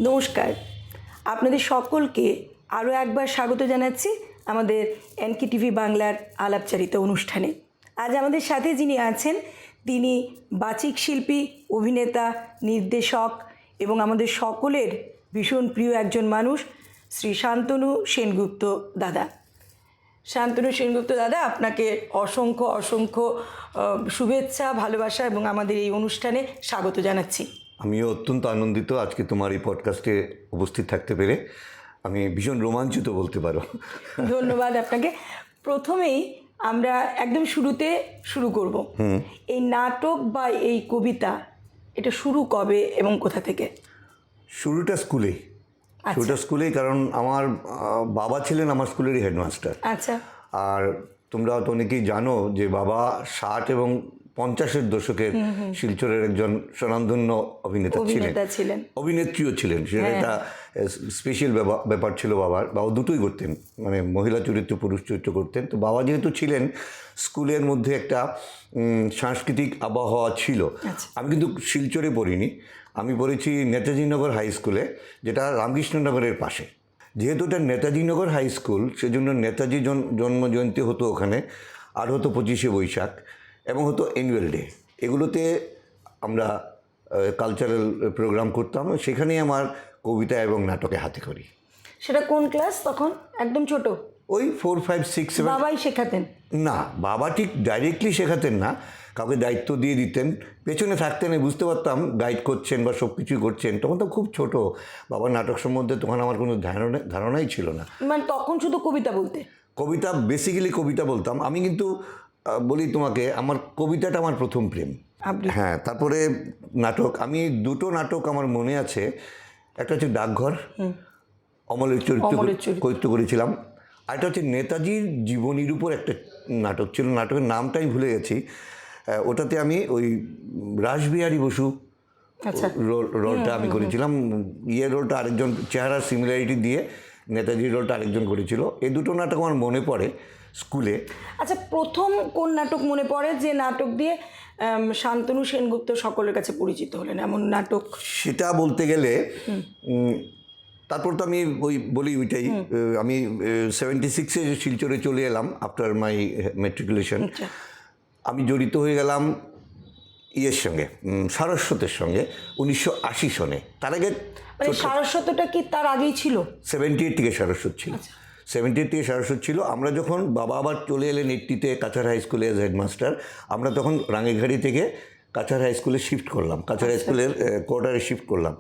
নমস্কার, আপনাদের সকলকে আরও একবার স্বাগত জানাচ্ছি আমাদের এনকে টিভি বাংলার আলাপচারিতা অনুষ্ঠানে। আজ আমাদের সাথে যিনি আছেন তিনি বাচিক শিল্পী, অভিনেতা, নির্দেশক এবং আমাদের সকলের ভীষণ প্রিয় একজন মানুষ, শ্রী শান্তনু সেনগুপ্ত দাদা। শান্তনু সেনগুপ্ত দাদা, আপনাকে অসংখ্য অসংখ্য শুভেচ্ছা, ভালোবাসা এবং আমাদের এই অনুষ্ঠানে স্বাগত জানাচ্ছি। আমিও অত্যন্ত আনন্দিত আজকে তোমার এই পডকাস্টে উপস্থিত থাকতে পেরে। আমি ভীষণ রোমাঞ্চিত বলতে পারো। ধন্যবাদ আপনাকে। প্রথমেই আমরা একদম শুরুতে শুরু করব। এই নাটক বা এই কবিতা এটা শুরু কবে এবং কোথা থেকে? শুরুটা স্কুলেই। কারণ আমার বাবা ছিলেন আমার স্কুলেরই হেডমাস্টার। আচ্ছা। আর তোমরা তো অনেকেই জানো যে বাবা 60 এবং 50-এর দশকের শিলচরের একজন স্বনামধন্য অভিনেতা ছিলেন, অভিনেত্রীও ছিলেন। সেটা একটা স্পেশাল ব্যাপার ছিল বাবার। বাবা দুটোই করতেন, মানে মহিলা চরিত্র, পুরুষ চরিত্র করতেন। তো বাবা যেহেতু ছিলেন, স্কুলের মধ্যে একটা সাংস্কৃতিক আবহাওয়া ছিল। আমি কিন্তু শিলচরে পড়িনি, আমি পড়েছি নেতাজিনগর হাই স্কুলে, যেটা রামকৃষ্ণনগরের পাশে। যেহেতু এটা নেতাজিনগর হাই স্কুল, সেজন্য নেতাজি জন্ম জয়ন্তী হতো ওখানে, আর হতো 25শে বৈশাখ এবং হতো অ্যানুয়াল ডে। এগুলোতে আমরা কালচারাল প্রোগ্রাম করতাম। সেখানেই আমার কবিতা এবং নাটকে হাতে করি। সেটা কোন ক্লাস তখন? একদম ছোট? ওই 4, 5, 6, 7। বাবাই শেখাতেন? না, বাবা ঠিক ডাইরেক্টলি শেখাতেন না, কাউকে দায়িত্ব দিয়ে দিতেন, পেছনে থাকতেন, বুঝতে পারতাম গাইড করছেন বা সব কিছুই করছেন। তখন তো খুব ছোট, বাবার নাটক সম্বন্ধে তখন আমার কোনো ধারণাই ছিল না। মানে তখন শুধু কবিতা বলতে? কবিতা, বেসিক্যালি কবিতা বলতাম আমি। কিন্তু বলি তোমাকে, আমার কবিতাটা আমার প্রথম প্রেম। হ্যাঁ, তারপরে নাটক। আমি দুটো নাটক আমার মনে আছে। একটা হচ্ছে ডাকঘর, অমলের চরিত্র করেছিলাম। আর একটা হচ্ছে নেতাজির জীবনীর উপর একটা নাটক ছিল, নাটকের নামটা আমি ভুলে গেছি। ওটাতে আমি ওই রাসবিহারী বসু রোলটা আমি করেছিলাম। রোলটা আরেকজন, চেহারার সিমিলারিটি দিয়ে নেতাজির রোলটা আরেকজন করেছিল। এই দুটো নাটক আমার মনে পড়ে স্কুলে। আচ্ছা, প্রথম কোন নাটক মনে পড়ে যে নাটক দিয়ে শান্তনু সেনগুপ্ত সকলের কাছে পরিচিত হলেন, এমন নাটক? সেটা বলতে গেলে তারপর তো আমি বলি ওইটাই। আমি 76-এ শিলচরে চলে এলাম আফটার মাই ম্যাট্রিকুলেশন। আমি জড়িত হয়ে গেলাম সঙ্গে, সারস্বতের সঙ্গে 1980 সনে। তার আগে সারস্বতটা কি তার আগেই ছিল? 78 থেকে সারস্বত ছিল। 78 থেকে সারস্বত ছিল। আমরা যখন বাবা আবার চলে এলেন 80-তে কাছাড় হাই স্কুলে অ্যাজ হেডমাস্টার, আমরা তখন রাঙেঘাড়ি থেকে কাছাড় হাই স্কুলে শিফট করলাম, কাছাড় হাই স্কুলের কোয়ার্টারে শিফট করলাম।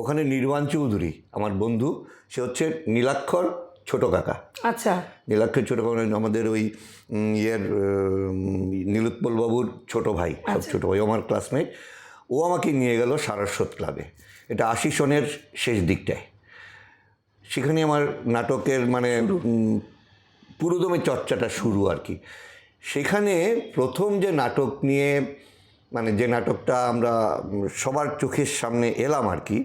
ওখানে নির্বাণ চৌধুরী আমার বন্ধু, সে হচ্ছে নীলাক্ষর ছোটো কাকা। আচ্ছা। নীলাক্ষর ছোটো কাকা আমাদের ওই নীলোৎপল বাবুর ছোটো ভাই, ছোটো ভাই, আমার ক্লাসমেট। ও আমাকে নিয়ে গেল সারস্বত ক্লাবে, এটা 80 সনের শেষ দিকটায়। সেখানে আমার নাটকের মানে পুরোদমে চর্চাটা শুরু আর কি। সেখানে প্রথম যে নাটক নিয়ে, মানে যে নাটকটা আমরা সবার চোখের সামনে এলাম আর কি,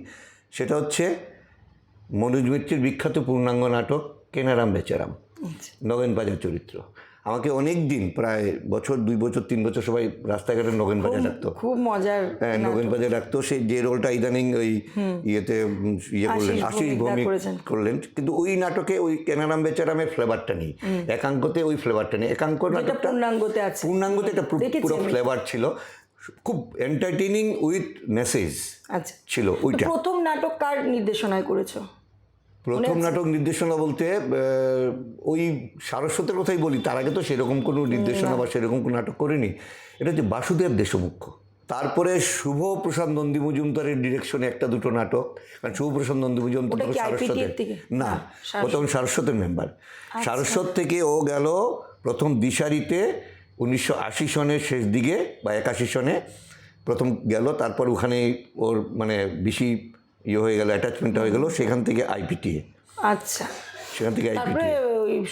সেটা হচ্ছে মনোজ মিত্রের বিখ্যাত পূর্ণাঙ্গ নাটক কেনারাম বেচারাম, নগেন বাজার চরিত্র। আমাকে অনেক দিন, প্রায় বছর, 2 বছর, 3 বছর সবাই রাস্তাঘাটে নগেন বাজার ডাকতো। খুব মজার। হ্যাঁ, নগেন বাজার ডাকতো। সেই যে রোলটা ইদানিং ওই করলেন, আশিস ভৌমিক করলেন। কিন্তু ওই নাটকে ওই কেনারাম বেচারামের ফ্লেভারটা নেই, একাঙ্কতে ওই ফ্লেভারটা নেই। একাঙ্ক নাটকটা পূর্ণাঙ্গতে একটা পুরো ফ্লেভার ছিল, খুব এন্টারটেইনিং উইথ মেসেজ ছিল ওইটা। প্রথম নাটক কার নির্দেশনায় করেছো? প্রথম নাটক নির্দেশনা বলতে ওই সারস্বতের কথাই বলি। তার আগে তো সেরকম কোনো নির্দেশনা বা সেরকম কোনো নাটক করিনি। এটা হচ্ছে বাসুদেব দেশমুখ্য। তারপরে শুভ প্রসাদ নন্দী মজুমদারের ডিরেকশনে একটা দুটো নাটক। কারণ শুভ প্রসাদ নন্দী মজুমদার সারস্বতের না, ও তখন সারস্বতের মেম্বার। সারস্বত থেকে ও গেল প্রথম দিশারিতে 1980 সনের শেষ দিকে বা 81 সনে প্রথম গেল। তারপর ওখানে ওর মানে বেশি হয়ে গেল, অ্যাটাচমেন্টটা হয়ে গেল। সেখান থেকে আইপিটিএ। আচ্ছা। সেখান থেকে আইপিটিএ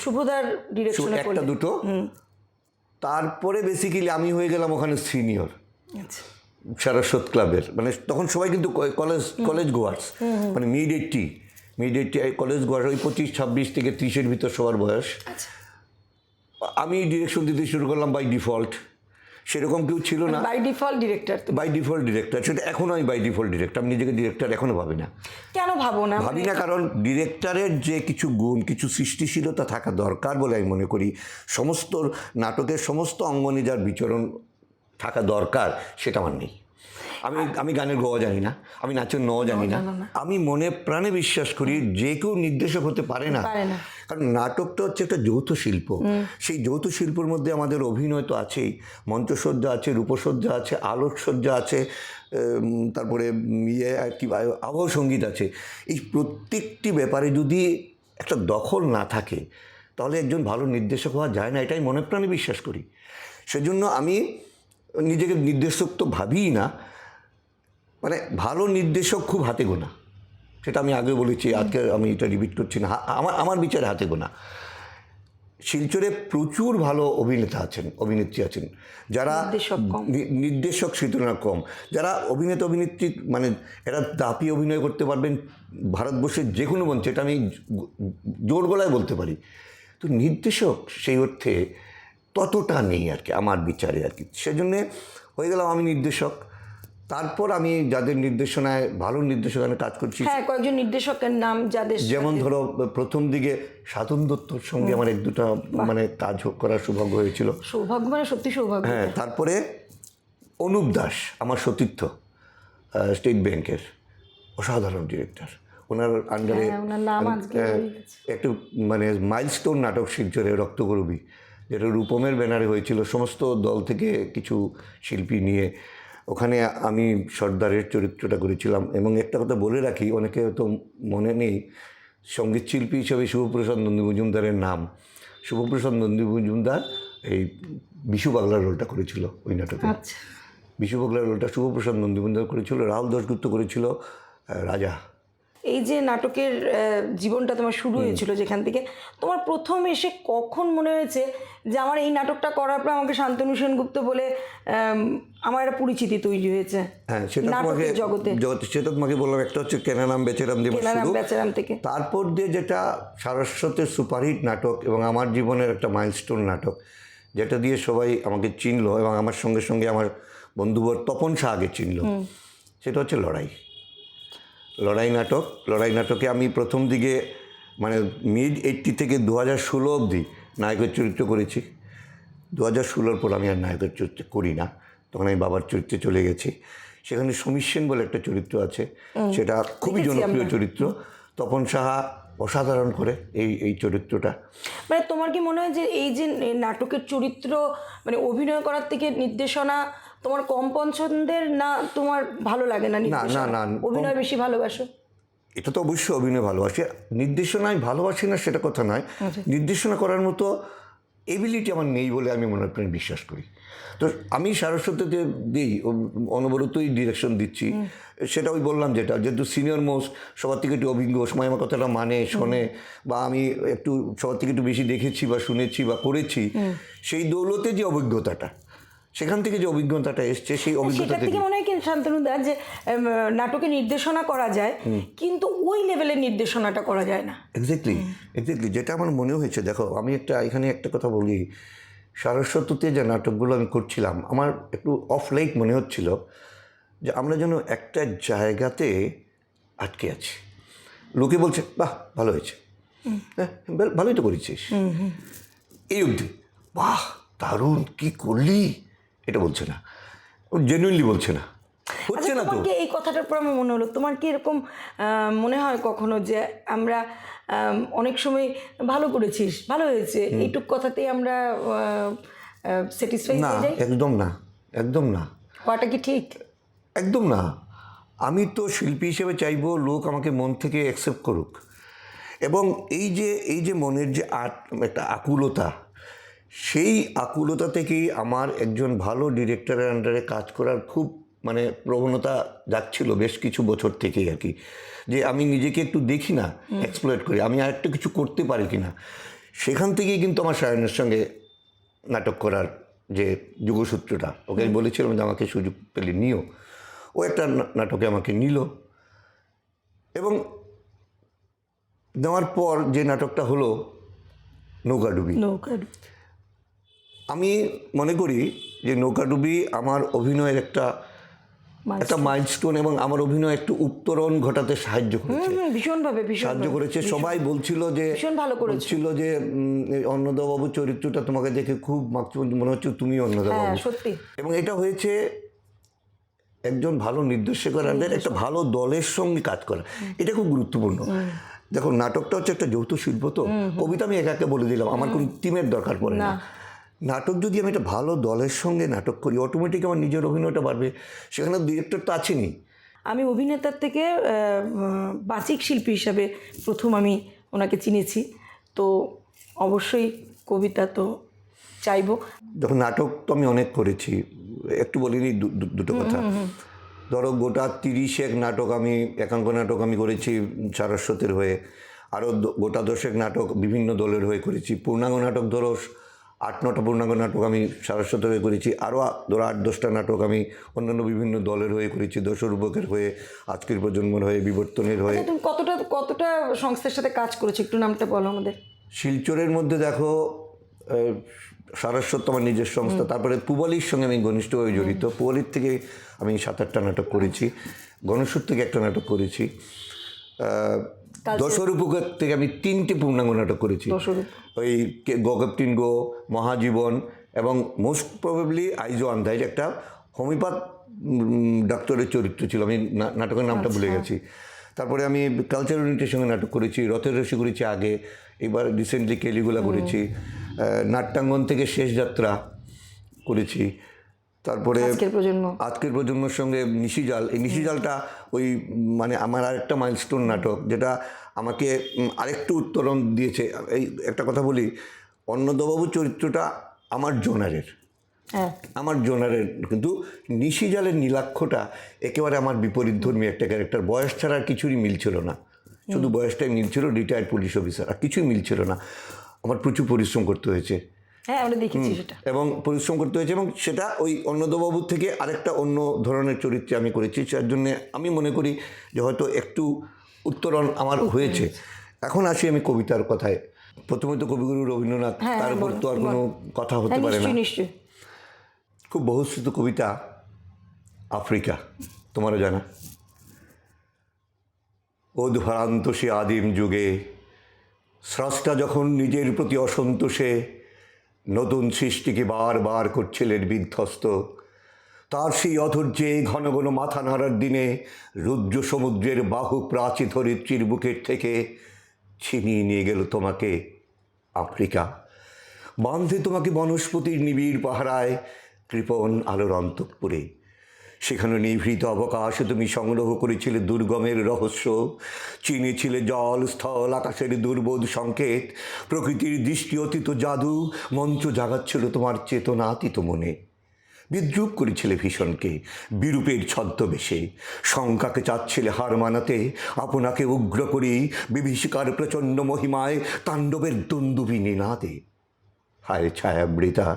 শুভদার ডিরেকশনে একটা দুটো। তারপরে বেসিক্যালি আমি হয়ে গেলাম ওখানে সিনিয়র সারস্বত ক্লাবের। মানে তখন সবাই কিন্তু কলেজ গোয়ার্স, মানে মিড 80 কলেজ গোয়ার্স, ওই 25, 26 থেকে 30-এর ভিতর সবার বয়স। আমি ডিরেকশন দিতে শুরু করলাম বাই ডিফল্ট। সেরকম কেউ ছিল না। By default director? By default director, সেটা এখনও আমি বাই ডিফল্ট ডিরেক্টর। আমি নিজেকে ডিরেক্টর এখনও ভাবি না। কেন ভাবো না? ভাবি না কারণ ডিরেক্টরের যে কিছু গুণ, কিছু সৃষ্টিশীলতা থাকা দরকার বলে আমি মনে করি। সমস্ত নাটকের সমস্ত অঙ্গনে যার বিচরণ থাকা দরকার, সেটা আমার নেই। আমি গানের গওয়া জানি না, আমি নাচের নও জানি না। আমি মনে প্রাণে বিশ্বাস করি যে কেউ নির্দেশক হতে পারে না, কারণ নাটকটা হচ্ছে একটা যৌথ শিল্প। সেই যৌথ শিল্পের মধ্যে আমাদের অভিনয় তো আছেই, মঞ্চসজ্জা আছে, রূপসজ্জা আছে, আলোকসজ্জা আছে, তারপরে আর কি আবহ সঙ্গীত আছে। এই প্রত্যেকটি ব্যাপারে যদি একটা দখল না থাকে তাহলে একজন ভালো নির্দেশক হওয়া যায় না, এটাই মনে প্রাণে বিশ্বাস করি। সেজন্য আমি নিজেকে নির্দেশক তো ভাবিই না, মানে ভালো নির্দেশক খুব হাতে গোনা। সেটা আমি আগে বলেছি, আজকে আমি এটা রিপিট করছি না। আমার বিচারে হাতে গোনা। শিলচরে প্রচুর ভালো অভিনেতা আছেন, অভিনেত্রী আছেন, যারা নির্দেশক সেই তুলনায় কম, যারা অভিনেতা অভিনেত্রী মানে এরা দাপিয়ে অভিনয় করতে পারবেন ভারতবর্ষের যে কোনো মঞ্চে, এটা আমি জোর গলায় বলতে পারি। তো নির্দেশক সেই অর্থে ততটা নেই আর কি আমার বিচারে আর কি। সেজন্যে হয়ে গেলাম আমি নির্দেশক। তারপর আমি যাদের নির্দেশনায় ভালো নির্দেশনায় কাজ করছি, কয়েকজন নির্দেশকের নাম যাদের, যেমন ধরো প্রথম দিকে সাধন দত্তর সঙ্গে আমার এক দুটা মানে কাজ করার সৌভাগ্য হয়েছিল। সৌভাগ্য মানে সত্যি সৌভাগ্য। হ্যাঁ, তারপরে অনুপ দাস আমার সতীর্থ, স্টেট ব্যাংকের অসাধারণ ডিরেক্টর। ওনার আন্ডারে একটু মানে মাইলস্টোন নাটক শিলচরে রক্তগরবী, যেটা রূপমের ব্যানারে হয়েছিল, সমস্ত দল থেকে কিছু শিল্পী নিয়ে। ওখানে আমি সর্দারের চরিত্রটা করেছিলাম। এবং একটা কথা বলে রাখি, অনেকে হয়তো মনে নেই, সঙ্গীত শিল্পী হিসেবে শুভপ্রসাদ নন্দী মজুমদারের নাম। শুভপ্রসাদ নন্দী মজুমদার এই বিশু পাগলার রোলটা করেছিল ওই নাটকে। বিশু পাগলার রোলটা শুভপ্রসাদ নন্দী মজুমদার করেছিল, রাহুল দাশগুপ্ত করেছিল রাজা। এই যে নাটকের জীবনটা তোমার শুরু হয়েছিল যেখান থেকে, তোমার প্রথম এসে কখন মনে হয়েছে যে আমার এই নাটকটা করার পর আমাকে শান্তনু সেনগুপ্ত বলে আমার একটা পরিচিতি তৈরি হয়েছে? হ্যাঁ, সেটা তোমাকে জগতে সেটা তোমাকে বললাম। একটা হচ্ছে কেনা নাম বেচারাম দিয়ে বেচারাম থেকে, তারপর দিয়ে যেটা সারস্বতের সুপারহিট নাটক এবং আমার জীবনের একটা মাইলস্টোন নাটক, যেটা দিয়ে সবাই আমাকে চিনলো এবং আমার সঙ্গে সঙ্গে আমার বন্ধুবর তপন শাহ আগে চিনলো, সেটা হচ্ছে লড়াই নাটক। লড়াই নাটকে আমি প্রথম দিকে মানে মিড-80 থেকে 2016 অবধি নায়কের চরিত্র করেছি। 2016 পর আমি আর নায়কের চরিত্র করি না, তখন আমি বাবার চরিত্রে চলে গেছি। সেখানে সমীর সেন বলে একটা চরিত্র আছে, সেটা খুবই জনপ্রিয় চরিত্র। তপন সাহা অসাধারণ করে এই চরিত্রটা। মানে তোমার কি মনে হয় যে এই যে নাটকের চরিত্র মানে অভিনয় করার থেকে নির্দেশনা তোমার কম পছন্দের, না তোমার ভালো লাগে না? না না, অভিনয় বেশি ভালোবাসো? এটা তো অবশ্যই অভিনয় ভালোবাসি, নির্দেশনায় ভালোবাসি না সেটা কথা নয়। নির্দেশনা করার মতো এবিলিটি আমার নেই বলে আমি মনে প্রাণে বিশ্বাস করি। তো আমি সারস্বতীতে দিই, অনবরতই ডিরেকশন দিচ্ছি। সেটা ওই বললাম যেহেতু সিনিয়র মোস্ট, সবার থেকে একটু অভিজ্ঞ, সময় আমার কথাটা মানে শোনে, বা আমি একটু সবার থেকে একটু বেশি দেখেছি বা শুনেছি বা করেছি, সেই দৌলতে যে অভিজ্ঞতাটা, সেখান থেকে যে অভিজ্ঞতাটা এসছে, সেই অভিজ্ঞতা থেকে মনে হয় কি শান্তনুদা যে নাটকে নির্দেশনা করা যায় কিন্তু ওই লেভেলের নির্দেশনাটা করা যায় না। এক্স্যাক্টলি যেটা আমার মনে হয়েছে। দেখো, আমি এখানে একটা কথা বলি, সারস্বতীতে যে নাটকগুলো আমি করছিলাম, আমার একটু অফ লাইট মনে হচ্ছিল যে আমরা যেন একটা জায়গাতে আটকে আছি। লোকে বলছে বাহ ভালো হয়েছে, হ্যাঁ ভালোই তো করেছিস, এই অবধি বাহ দারুণ কী করলি, এটা বলছে না, জেনুইনলি বলছে না, হচ্ছে না। তো এই কথাটার পর আমার মনে হলো, তোমার কি এরকম মনে হয় কখনো যে আমরা অনেক সময় ভালো করেছিস, ভালো হয়েছে, এইটুক কথাতেই আমরা স্যাটিসফাই হয়ে যাই? একদম না, একদম না। হওয়াটা কি ঠিক? একদম না। আমি তো শিল্পী হিসেবে চাইবো লোক আমাকে মন থেকে অ্যাকসেপ্ট করুক, এবং এই যে মনের যে একটা আকুলতা, সেই আকুলতা থেকেই আমার একজন ভালো ডিরেক্টরের আন্ডারে কাজ করার খুব মানে প্রবণতা যাচ্ছিল বেশ কিছু বছর থেকেই আর কি। যে আমি নিজেকে একটু দেখি না, এক্সপ্লয়েট করি, আমি আর একটা কিছু করতে পারি কি না। সেখান থেকেই কিন্তু আমার সায়নের সঙ্গে নাটক করার যে যুগসূত্রটা, ওকে আমি বলেছিলাম যে আমাকে সুযোগ পেলে নিও, ও একটা নাটকে আমাকে নিল। এবং নেওয়ার পর যে নাটকটা হলো নৌকাডুবি, আমি মনে করি যে নৌকাডুবি আমার অভিনয়ের একটা মাইলস্টোন এবং আমার অভিনয় একটু উত্তরণ ঘটাতে সাহায্য করেছে, ভীষণভাবে সাহায্য করেছে। সবাই বলছিল যে অন্নদাবাবু চরিত্রটা তোমাকে দেখে খুব মনে হচ্ছে তুমি অন্নদাবাবু, সত্যি। এবং এটা হয়েছে একজন ভালো নির্দেশকের আন্ডারে একটা ভালো দলের সঙ্গে কাজ করা, এটা খুব গুরুত্বপূর্ণ। দেখো, নাটকটা হচ্ছে একটা যৌথ শিল্প, তো কবিতা আমি একাকে বলে দিলাম, আমার কোনো টিমের দরকার পড়ে না। নাটক যদি আমি একটা ভালো দলের সঙ্গে নাটক করি, অটোমেটিক আমার নিজের অভিনয়টা বাড়বে, সেখানে ডিরেক্টর তো আছেনই। আমি অভিনেতার থেকে বাচিক শিল্পী হিসাবে প্রথম আমি ওনাকে চিনেছি, তো অবশ্যই কবিতা তো চাইবো। দেখো, নাটক তো আমি অনেক করেছি, একটু বলিনি দুটো কথা। ধরো, গোটা 30 নাটক আমি, একাঙ্ক নাটক আমি করেছি সারস্বতের হয়ে, আরও গোটা 10 নাটক বিভিন্ন দলের হয়ে করেছি। পূর্ণাঙ্গ নাটক ধরো 8-9টা পূর্ণাঙ্গ নাটক আমি সারস্বতের হয়ে করেছি, আরও ধরো 8-10টা নাটক আমি অন্যান্য বিভিন্ন দলের হয়ে করেছি, দশরূপকের হয়ে, আজকের প্রজন্মের হয়ে, বিবর্তনের হয়ে। তুমি কতটা সংস্থার সাথে কাজ করেছো, একটু নামটা বলো আমাদের। শিলচরের মধ্যে দেখো, সারস্বত আমার নিজের সংস্থা, তারপরে পুবালির সঙ্গে আমি ঘনিষ্ঠভাবে জড়িত। পুবালির থেকে আমি 7-8টা নাটক করেছি, গণেশ্বর থেকে একটা নাটক করেছি, দশরূপকের থেকে আমি 3টে পূর্ণাঙ্গ নাটক করেছি, ওই গো ক্যাপ্টেন গো, মহাজীবন, এবং মোস্ট প্রবাবলি আইজো আন্ধাইর একটা হোমিওপ্যাথ ডাক্তারের চরিত্র ছিল, আমি নাটকের নামটা ভুলে গেছি। তারপরে আমি কালচার ইউনিটের সঙ্গে নাটক করেছি, রথের রশি করেছি আগে, এবার রিসেন্টলি কেলিগুলা করেছি, নাট্যাঙ্গন থেকে শেষ যাত্রা করেছি, তারপরে আজকের প্রজন্মের সঙ্গে নিশিজাল। এই নিশিজালটা ওই মানে আমার আরেকটা মাইলস্টোন নাটক, যেটা আমাকে আরেকটু উত্তরণ দিয়েছে। এই একটা কথা বলি, অন্নদাবাবু চরিত্রটা আমার জোনারের, কিন্তু নিশিজালের নীলাক্ষটা একেবারে আমার বিপরীতধর্মী একটা ক্যারেক্টার। বয়স ছাড়া আর কিছুরই মিল ছিল না, শুধু বয়সটাই মিল ছিল, রিটায়ার্ড পুলিশ অফিসার, আর কিছুই মিল ছিল না। আমার প্রচুর পরিশ্রম করতে হয়েছে, এবং পরিশ্রম করতে হয়েছে, এবং সেটা ওই অন্নদাবাবুর থেকে আরেকটা অন্য ধরনের চরিত্রে আমি করেছি। যার জন্যে আমি মনে করি যে হয়তো একটু উত্তরণ আমার হয়েছে। এখন আসি আমি কবিতার কথায়। প্রথমে তো কবিগুরু রবীন্দ্রনাথ, তার উপর তো আর কোনো কথা হতে পারে না। খুব বহুশ্রুত কবিতা আফ্রিকা, তোমারও জানা। উদ্ভ্রান্ত সে আদিম যুগে স্রষ্টা যখন নিজের প্রতি অসন্তোষে নতুন সৃষ্টিকে বারবার করছিলেন বিধ্বস্ত, তার সেই অধৈর্যে ঘন ঘন মাথা নাড়ার দিনে রুদ্র সমুদ্রের বাহু প্রাচী ধরিত্রীর বুকের থেকে ছিনিয়ে নিয়ে গেল তোমাকে আফ্রিকা। বাঁধে তোমাকে বনস্পতির নিবিড় পাহারায় কৃপণ আলোর অন্তঃপুরে। সেখানে নিভৃত অবকাশে তুমি সংগ্রহ করেছিলে দুর্গমের রহস্য, চিনেছিলে জল, স্থল, আকাশের দুর্বোধ সংকেত, প্রকৃতির দৃষ্টি অতীত জাদু মন্ত্র জাগাচ্ছিল তোমার চেতনাতীত মনে। বিদ্রুপ করেছিলে ভীষণকে বিরূপের ছদ্মবেশে, শঙ্কাকে চাচ্ছিলে হার মানাতে, আপনাকে উগ্র করি বিভীষিকার প্রচণ্ড মহিমায় তাণ্ডবের দুন্দুবি নিনাদে। হায় ছায়াবৃতা,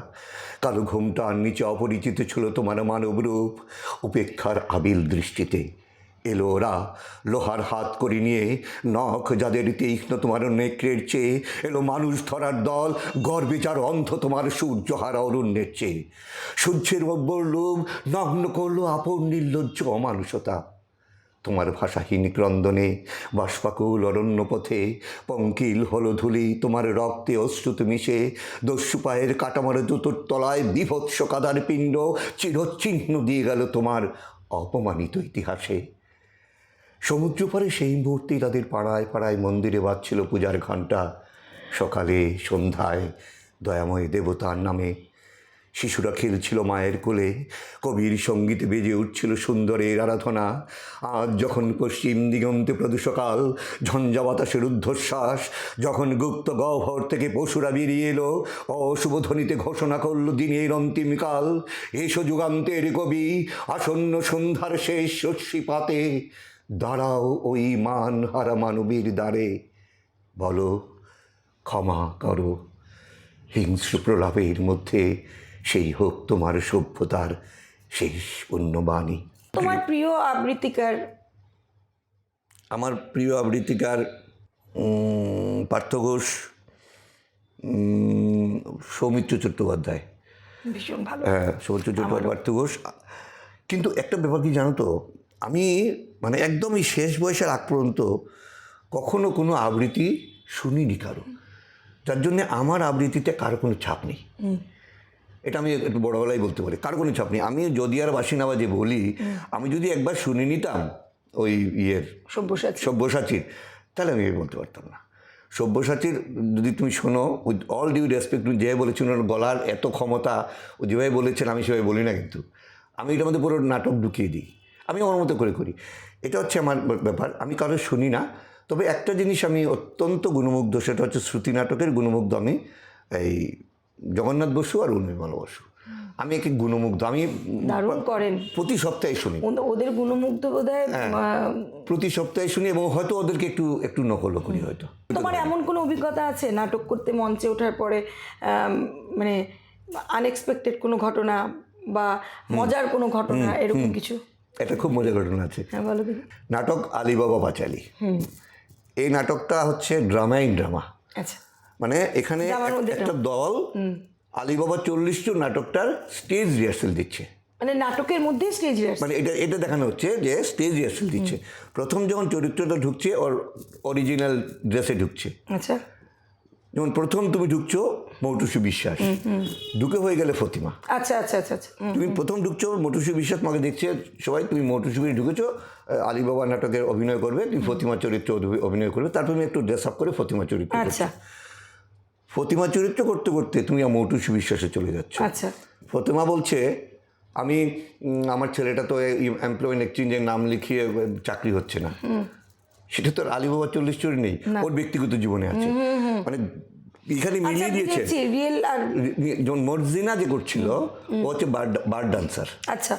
কালো ঘুমটার নিচে অপরিচিত ছিল তোমার মানব রূপ। উপেক্ষার আবিল দৃষ্টিতে এলো ওরা লোহার হাত করে নিয়ে, নখ যাদের তীক্ষ্ণ তোমার নেকড়ের চেয়ে, এলো মানুষ ধরার দল গর্বে যার অন্ধ তোমার সূর্যহারা অরণ্যের চেয়ে। সূর্যের লোভ নগ্ন করলো আপন নির্লজ্জ অমানুষতা। তোমার ভাষাহীন ক্রন্দনে বাষ্পাকুল অরণ্য পথে পঙ্কিল হলো ধুলি তোমার রক্তে অশ্রুত মিশে। দস্যু পায়ের কাটামারা জুতোর তলায় বিভৎস কাদার পিণ্ড চিরচিহ্ন দিয়ে গেল তোমার অপমানিত ইতিহাসে। সমুদ্র পারে সেই মুহূর্তে তাদের পাড়ায় পাড়ায় মন্দিরে বাজছিল পূজার ঘণ্টা। সকালে সন্ধ্যায় দয়াময় দেবতার নামে শিশুরা খেলছিল মায়ের কোলে, কবির সঙ্গীতে বেজে উঠছিল সুন্দরের আরাধনা। আজ যখন পশ্চিম দিগন্তে প্রদূষকাল, ঝঞ্ঝা বাতাসের ঊর্ধ্বশ্বাস, যখন গুপ্ত গহ্বর থেকে পশুরা বেরিয়ে এলো, অশুভ ধ্বনিতে ঘোষণা করলো দিনের অন্তিমকাল। এসো যুগান্তের কবি, আসন্ন সন্ধ্যার শেষ শস্যিপাতে দাঁড়াও ওই মান হারা মানবীর দ্বারে, বলো ক্ষমা করো হিংস্র প্রলাপের মধ্যে সেই হোক তোমার সভ্যতার শেষ পুণ্যবাণী। তোমার প্রিয় আবৃত্তিকার? আমার প্রিয় আবৃত্তিকার পার্থ ঘোষ, সৌমিত্র চট্টোপাধ্যায়। ভীষণ ভালো। হ্যাঁ, সৌন্দর্য পার্থ ঘোষ। কিন্তু একটা ব্যাপার কি জানো তো, আমি মানে একদম এই শেষ বয়সের আগ পর্যন্ত কখনো কোনো আবৃত্তি শুনিনি কারো, যার জন্যে আমার আবৃত্তিতে কারো কোনো ছাপ নেই। এটা আমি একটু বড় গলায় বলতে পারি, কারো কোনো ছাপ নেই। আমি যদি আর বাসিনাবা যে বলি, আমি যদি একবার শুনে নিতাম ওই সব্যসাচীর, তাহলে আমি বলতে পারতাম না। সব্যসাচীর যদি তুমি শোনো, উইথ অল ডিউ রেসপেক্ট, তুমি যেভাবে বলেছেন ওর গলার এত ক্ষমতা, ও যেভাবে বলেছেন আমি সেভাবে বলি না, কিন্তু আমি এটার মধ্যে পুরো নাটক ঢুকিয়ে দিই, আমি আমার মতো করে করি। এটা হচ্ছে আমার ব্যাপার, আমি কারো শুনি না। তবে একটা জিনিস আমি অত্যন্ত গুণমুগ্ধ, সেটা হচ্ছে শ্রুতি নাটকের গুণমুগ্ধ আমি এই জগন্নাথ বসু আর উর্মিমালা বসু, আমি একে গুণমুগ্ধ। আমি দারুণ করেন, প্রতি সপ্তাহে শুনি ওদের গুণমুগ্ধ বোধহয় প্রতি সপ্তাহে শুনি, এবং হয়তো ওদেরকে একটু একটু নকলও করি হয়তো। তোমার এমন কোনো অভিজ্ঞতা আছে নাটক করতে মঞ্চে ওঠার পরে, মানে আনএক্সপেক্টেড কোনো ঘটনা বা মজার কোনো ঘটনা, এরকম কিছু? একটা খুব মজার ঘটনা আছে। হ্যাঁ, বলো দেখি। নাটক আলিবাবা পাঁচালী, এই নাটকটা হচ্ছে ড্রামা ইন ড্রামা। আচ্ছা, মানে এখানে একটা দল আলিবাবা 40 জন নাটকটার স্টেজ রিহার্সাল দিচ্ছে, মানে নাটকের মধ্যে স্টেজ রিহার্সাল, মানে এটা দেখানো হচ্ছে যে স্টেজ রিহার্সাল দিচ্ছে। প্রথম যখন চরিত্রটা ঢুকছে ওর অরিজিনাল ড্রেসে ঢুকছে। আচ্ছা, যেমন প্রথম তুমি ঢুকছো মৌটুসী বিশ্বাস, ঢুকে হয়ে গেলে ফতিমা। আচ্ছা আচ্ছা আচ্ছা আচ্ছা, তুমি প্রথম ঢুকছো মৌটুসী বিশ্বাস, তোমাকে দেখছে সবাই, তুমি মৌটুসী ঢুকেছো, আলিবাবা নাটকের অভিনয় করবে, তুমি ফতিমা চরিত্র অভিনয় করবে, তারপর তুমি একটু ড্রেস আপ করে ফতিমা চরিত্র। আচ্ছা, ফতিমা চরিত্র করতে করতে তুমি মৌটুসী বিশ্বাসে চলে যাচ্ছ। আচ্ছা, ফতিমা বলছে আমি আমার ছেলেটা তো এমপ্লয়মেন্ট এক্সচেঞ্জের নাম লিখিয়ে চাকরি হচ্ছে না। সেটা তো আলিবাবা 40 চুরি নেই, ওর ব্যক্তিগত জীবনে আছে। মানে এখানে মিলিয়ে দিয়েছে। যেমন মর্জিনা যে করছিল, ও হচ্ছে বার্ড ডান্সার। আচ্ছা,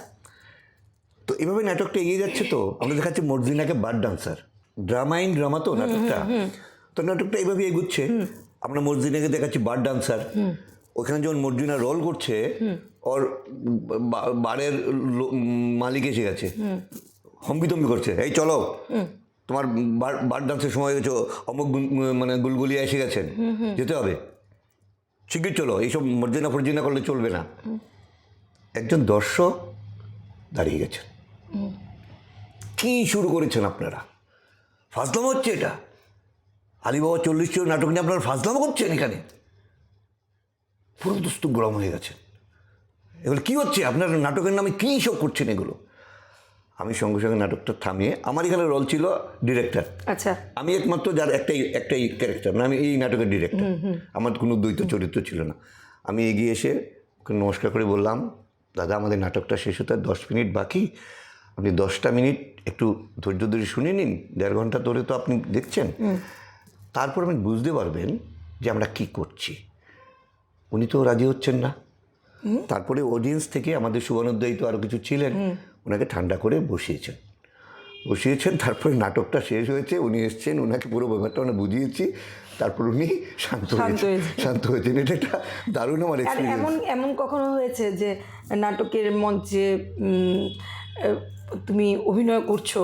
তো এভাবে নাটকটা এগিয়ে যাচ্ছে। তো আমরা দেখাচ্ছি মর্জিনাকে bird dancer, drama in drama তো নাটকটা। তো নাটকটা এইভাবে এগুচ্ছে, আমরা মর্জিনাকে দেখাচ্ছি বার্ড ডান্সার। ওখানে যখন মর্জিনা রোল করছে, ওর বারের মালিক এসে গেছে, হম্বিতম্বি করছে, এই চলো তোমার বার ডান্সের সময় গেছো, অমুক মানে গুলগুলিয়া এসে গেছেন, যেতে হবে, শিগগির চলো, এইসব মর্জিনা করলে চলবে না। একজন দর্শক দাঁড়িয়ে গেছেন, কি শুরু করেছেন আপনারা? ফাজলামো হচ্ছে এটা, আলিবাবা 40 জন নাটক নিয়ে আপনারা ফাজলামো করছেন এখানে। পুরো দুস্তু গরম হয়ে গেছে, এগুলো কী হচ্ছে? আপনার নাটকের নামে কী সব করছেন এগুলো? আমি সঙ্গে সঙ্গে নাটকটা থামিয়ে, আমার এখানে রোল ছিল ডিরেক্টর। আচ্ছা, আমি একমাত্র যার একটাই ক্যারেক্টার, মানে আমি এই নাটকের ডিরেক্টর, আমার কোনো দ্বৈত চরিত্র ছিল না। আমি এগিয়ে এসে ওকে নমস্কার করে বললাম, দাদা আমাদের নাটকটা শেষ হতে 10 মিনিট বাকি, আপনি 10টা মিনিট একটু ধৈর্য ধরে শুনে নিন, 1.5 ঘন্টা ধরে তো আপনি দেখছেন, তারপর আপনি বুঝতে পারবেন যে আমরা কি করছি। উনি তো রাজি হচ্ছেন না। তারপরে অডিয়েন্স থেকে আমাদের শুভানুদ্দায়ী তো আরও কিছু ছিলেন, ওনাকে ঠান্ডা করে বসিয়েছেন। তারপরে নাটকটা শেষ হয়েছে, উনি এসছেন, ওনাকে পুরো ব্যাপারটা আমরা বুঝিয়েছি, তারপর উনি শান্ত হয়েছেন। এটা একটা দারুণ আমার এক্সপিরিয়েন্স। এমন কখনো হয়েছে যে নাটকের মঞ্চে তুমি অভিনয় করছো,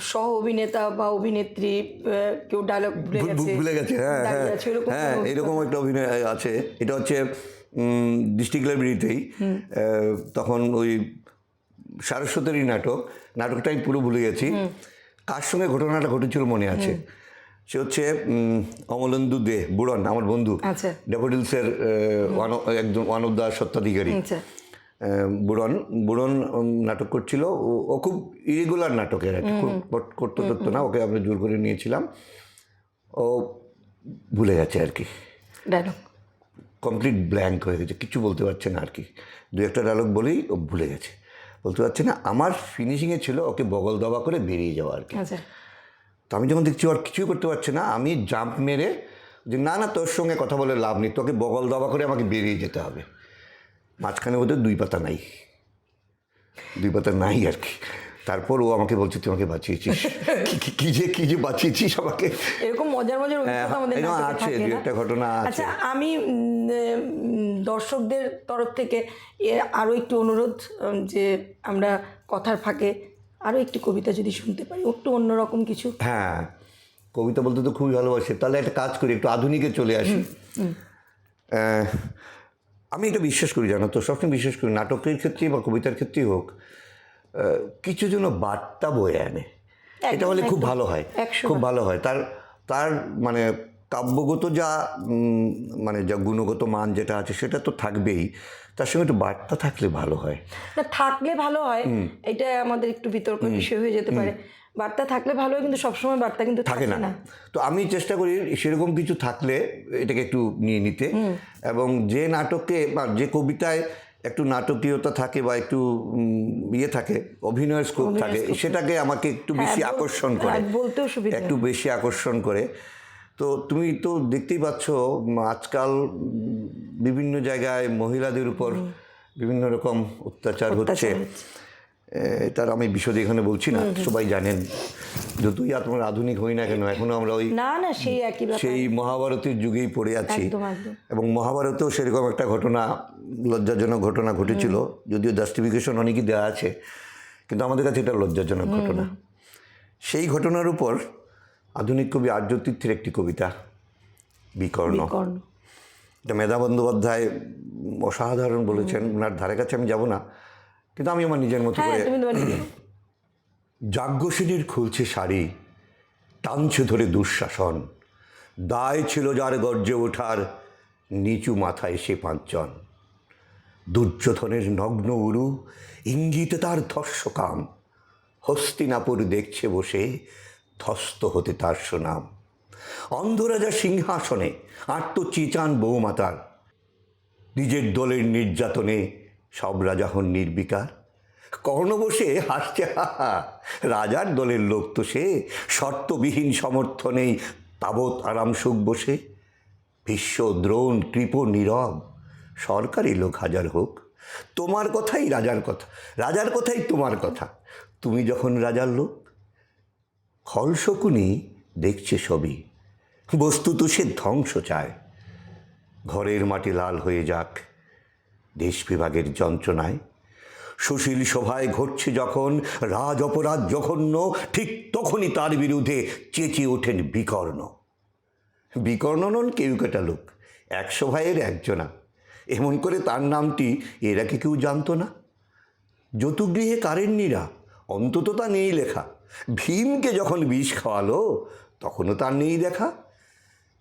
সহ অভিনেতা বা অভিনেত্রী কেউ ডায়লগ ভুলে গেছে? হ্যাঁ, এরকম একটা অভিনয় আছে। এটা হচ্ছে ডিস্ট্রিক্ট লাইব্রেরিতেই, তখন ওই সারস্বতেরই নাটকটা আমি পুরো ভুলে গেছি। কার সঙ্গে ঘটনাটা ঘটেছিল মনে আছে, সে হচ্ছে অমলেন্দু দে, বুড়ন, আমার বন্ধু, ড্যাফোডিলসের একজন ওয়ান অফ দ্য স্বত্বাধিকারী। বুড়ন নাটক করছিল, ও খুব ইরেগুলার নাটকের একটা, খুব করতো না, ওকে আমরা জোর করে নিয়েছিলাম। ও ভুলে গেছে আর কি, কমপ্লিট ব্ল্যাঙ্ক হয়ে গেছে, কিছু বলতে পারছে না আর কি। 2-একটা ডায়লগ বলেই ও ভুলে গেছে, বলতে পারছে না। আমার ফিনিশিংয়ে ছিল ওকে বগল দাবা করে বেরিয়ে যাওয়া আর কি। তো আমি যখন দেখছি ওর কিছুই করতে পারছে না, আমি জাম্প মেরে যে না তোর সঙ্গে কথা বলে লাভ নেই, তোকে বগল দাবা করে আমাকে বেরিয়ে যেতে হবে। মাঝখানে ওদের 2 পাতা নাই আর কি। তারপর ও আমাকে বলছে তুই আমাকে বাঁচিয়েছিস, কি যে বাঁচিয়েছিস আমাকে। এরকম মজার আছে, 2-একটা ঘটনা আছে। আচ্ছা, আমি দর্শকদের তরফ থেকে আরও একটু অনুরোধ, যে আমরা কথার ফাঁকে আরও একটি কবিতা যদি শুনতে পারি, একটু অন্যরকম কিছু। হ্যাঁ, কবিতা বলতে তো খুবই ভালোবাসে, তাহলে একটা কাজ করি, একটু আধুনিকে চলে আসি। আমি এটা বিশ্বাস করি, জানো তো, সবসময় বিশ্বাস করি নাটকের ক্ষেত্রেই বা কবিতার ক্ষেত্রেই হোক, কিছু যেন বার্তা বয়ে আনে, এটা হলে খুব ভালো হয়, খুব ভালো হয়। তার তার মানে কাব্যগত যা মানে যা গুণগত মান যেটা আছে সেটা তো থাকবেই, তার সঙ্গে একটু বার্তা থাকলে ভালো হয়। না থাকলে ভালো হয়, এটা আমাদের একটু বিতর্ক বিষয় হয়ে যেতে পারে। বার্তা থাকলে ভালো হয়, কিন্তু সবসময় বার্তা কিন্তু থাকে না। তো আমি চেষ্টা করি সেরকম কিছু থাকলে এটাকে একটু নিয়ে নিতে, এবং যে নাটকে বা যে কবিতায় একটু নাটকীয়তা থাকে বা একটু ইয়ে থাকে, অভিনয়ের স্কোপ থাকে, সেটাকে আমাকে একটু বেশি আকর্ষণ করে, বলতেও সুবিধা, একটু বেশি আকর্ষণ করে। তো তুমি তো দেখতেই পাচ্ছ আজকাল বিভিন্ন জায়গায় মহিলাদের উপর বিভিন্ন রকম অত্যাচার হচ্ছে। এটার আমি বিশদে এখানে বলছি না, সবাই জানেন। যতই তোমার আধুনিক হই না কেন, এখনো আমরা ওই সেই মহাভারতের যুগেই পড়ে আছি। এবং মহাভারতেও সেরকম একটা ঘটনা, লজ্জাজনক ঘটনা ঘটেছিল, যদিও জাস্টিফিকেশন অনেকই দেওয়া আছে, কিন্তু আমাদের কাছে এটা লজ্জাজনক ঘটনা। সেই ঘটনার উপর আধুনিক কবি আর্যতীর্থের একটি কবিতা বিকর্ণ, এটা মেধা বন্দ্যোপাধ্যায় অসাধারণ বলেছেন। ওনার ধারে কাছে আমি যাব না, কিন্তু আমি আমার নিজের মতো করে। যাজ্ঞসেনীর খুলছে শাড়ি, টানছে ধরে দুঃশাসন, দায় ছিল যার গর্জে ওঠার, নিচু মাথায় সে পাঁচজন। দুর্যোধনের নগ্ন উরু, ইঙ্গিতে তার ধর্ষকাম, হস্তিনাপুর দেখছে বসে, ধ্বস্ত হতে তার সুনাম। অন্ধরাজা সিংহাসনে আত্মচিচান বৌমাতার, নিজের দলের নির্যাতনে সব রাজা হন নির্বিকার। কর্ণ বসে হাসছে, হাহা, রাজার দলের লোক তো সে, শর্তবিহীন সমর্থনেই তাবৎ আরাম সুখ বসে। ভীষ্ম দ্রোণ কৃপ নীরব, সরকারি লোক হাজার হোক, তোমার কথাই রাজার কথা, রাজার কথাই তোমার কথা। তুমি যখন রাজার লোক, হলশকুনি দেখছে সবই, বস্তুত সে ধ্বংস চায়। ঘরের মাটি লাল হয়ে যাক দেশ বিভাগের যন্ত্রণায়। সুশীল সভায় ঘটছে যখন রাজ অপরাধ জঘন্য, ঠিক তখনই তার বিরুদ্ধে চেঁচিয়ে ওঠেন বিকর্ণ। বিকর্ণ নন কেউ কেটা লোক, 100 ভাইয়ের একজনা। এমন করে তার নামটি এরা কি কেউ জানতো না? যতুগৃহে কারেন্নিরা, অন্তত তা নেই লেখা। ভীমকে যখন বিষ খাওয়ালো, তখনও তার নেই দেখা।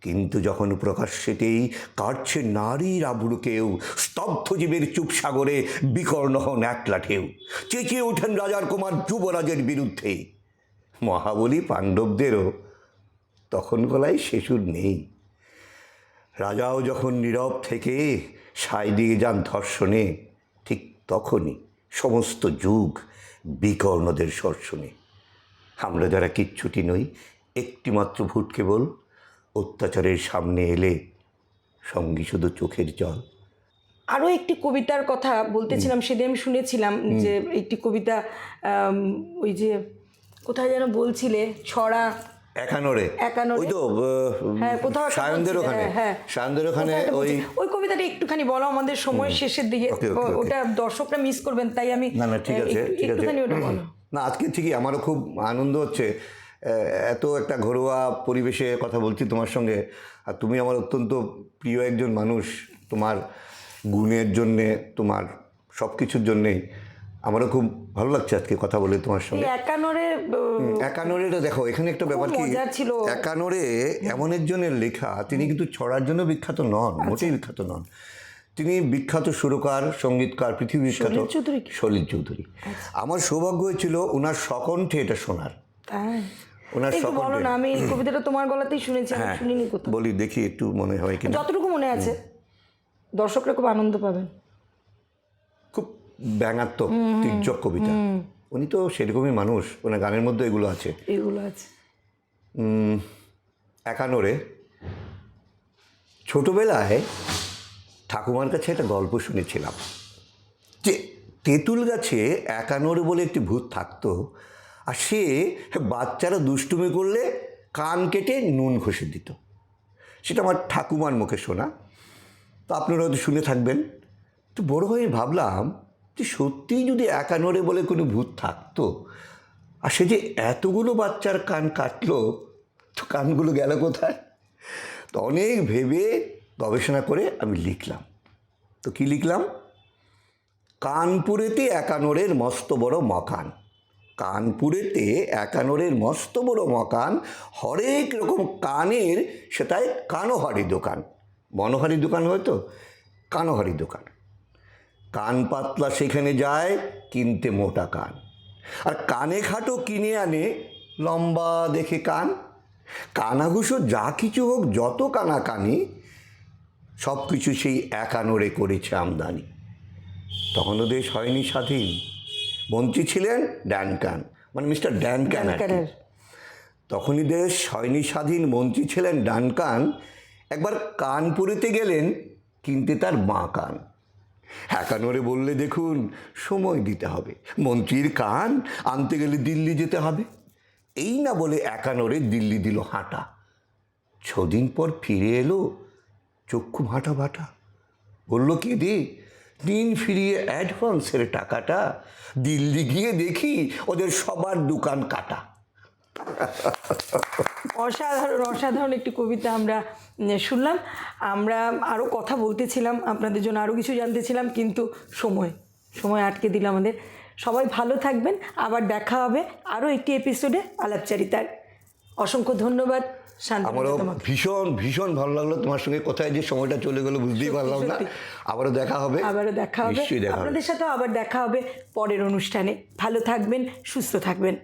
কিন্তু যখন প্রকাশ্যেতেই কাটছে নারীর আবরু কেউ, স্তব্ধ জীবের চুপ সাগরে বিকর্ণ হন একলা ঢেউ। চেঁচিয়ে ওঠেন রাজার কুমার যুবরাজের বিরুদ্ধে। মহাবলী পাণ্ডবদেরও তখন গলায় শেষুর নেই। রাজাও যখন নীরব থেকে সায় দিয়ে যান ধর্ষণে, ঠিক তখনই সমস্ত যুগ বিকর্ণদের স্বর শুনে। আমরা যারা কিচ্ছুটি নই, একটিমাত্র ভূত কেবল, অত্যাচারের সামনে এলে সঙ্গী শুধু চোখের জল। আরও একটি কবিতার কথা বলতেছিলাম, সেদিন আমি শুনেছিলাম যে একটি কবিতা, ওই যে কোথায় যেন বলছিলে, ছড়া একানোরে, ওই তো কোথাও সায়নদের ওখানে, সায়নদের ওখানে ওই কবিতাটা একটুখানি বলো আমাদের সময় শেষের দিকে, ওটা দর্শকরা মিস করবেন, তাই আমি না ঠিক আছে, একটুখানি ওটা বলো না। আজকে ঠিকই আমারও খুব আনন্দ হচ্ছে, এত একটা ঘরোয়া পরিবেশে কথা বলছি তোমার সঙ্গে, আর তুমি আমার অত্যন্ত প্রিয় একজন মানুষ। তোমার গুণের জন্যে, তোমার সব কিছুর জন্যেই আমারও খুব ভালো লাগছে আজকে কথা বলে তোমার সঙ্গে। একানোরেটা দেখো, এখানে একটা ব্যাপার কি, একানোরে এমন একজনের লেখা, তিনি কিন্তু ছড়ার জন্য বিখ্যাত নন, মোটেই বিখ্যাত নন। তিনি বিখ্যাত সুরকার, সঙ্গীতকার, পৃথিবী বিখ্যাত সলিল চৌধুরী। আমার সৌভাগ্য হয়েছিল ওনার সকণ্ঠে এটা শোনার। ওনার সকণ্ঠে, আমি কবিতাটা তোমার গলাতেই শুনেছি, শুনিনি কোথাও। বলি দেখি একটু মনে হয় কিনা, যতটুকু মনে আছে দর্শকরা খুব আনন্দ পাবেন। খুব ব্যঙ্গাত্মক তির্যক কবিতা। উনি তো সেরকমই মানুষ, ওনার গানের মধ্যে এগুলো আছে। একানোরে, ছোটবেলায় ঠাকুমার কাছে একটা গল্প শুনেছিলাম যে তেঁতুল গাছে একানোরে বলে একটি ভূত থাকতো, আর সে বাচ্চারা দুষ্টুমি করলে কান কেটে নুন ঘষে দিত। সেটা আমার ঠাকুমার মুখে শোনা, তো আপনারা হয়তো শুনে থাকবেন। তো বড় হয়ে ভাবলাম যে সত্যিই যদি একানোরে বলে কোনো ভূত থাকতো, আর সে যে এতগুলো বাচ্চার কান কাটলো, তো কানগুলো গেল কোথায়? তো অনেক ভেবে গবেষণা করে আমি লিখলাম। তো কি লিখলাম, কানপুরেতে একানোরের মস্ত বড় মকান, কানপুরেতে একানোরের মস্ত বড় মকান, হরেক রকম কানের সেটাই কানোহারি দোকান, মনোহারি দোকান হয়তো কানোহারি দোকান। কান পাতলা সেখানে যায় কিনতে মোটা কান, আর কানে খাটো কিনে আনে লম্বা দেখে কান। কানাঘুষো যা কিছু হোক, যত কানাকানি, সব কিছু সেই একানোরে করেছে আমদানি। তখন ওদের হয়নি স্বাধীন, মন্ত্রী ছিলেন ড্যানকান, মানে মিস্টার ড্যানকান আর কি। তখনই দেশ হয়নি স্বাধীন, মন্ত্রী ছিলেন ডানকান। একবার কানপুরেতে গেলেন কিনতে তার মা কান। একানোরে বললে, দেখুন সময় দিতে হবে, মন্ত্রীর কান আনতে গেলে দিল্লি যেতে হবে। এই না বলে একানোরে দিল্লি দিল হাঁটা। 6 দিন পর ফিরে এলো চক্ষু ভাটা ভাটা। বলল, কি দি দিন ফিরিয়ে অ্যাডভান্সের টাকাটা, দিল্লি গিয়ে দেখি ওদের সবার দোকান কাটা। অসাধারণ অসাধারণ একটি কবিতা আমরা শুনলাম। আমরা আরও কথা বলতেছিলাম, আপনাদের জন্য আরও কিছু জানতেছিলাম, কিন্তু সময় আটকে দিল আমাদের। সবাই ভালো থাকবেন, আবার দেখা হবে আরও একটি এপিসোডে আলাপচারিতার। অসংখ্য ধন্যবাদ শান্তি। আমারও ভীষণ ভীষণ ভালো লাগলো তোমার সঙ্গে, কোথায় যে সময়টা চলে গেলো বুঝতেই পারলাম না। আবারও দেখা হবে, নিশ্চয়ই দেখা হবে। আপনাদের সাথেও আবার দেখা হবে পরের অনুষ্ঠানে। ভালো থাকবেন, সুস্থ থাকবেন।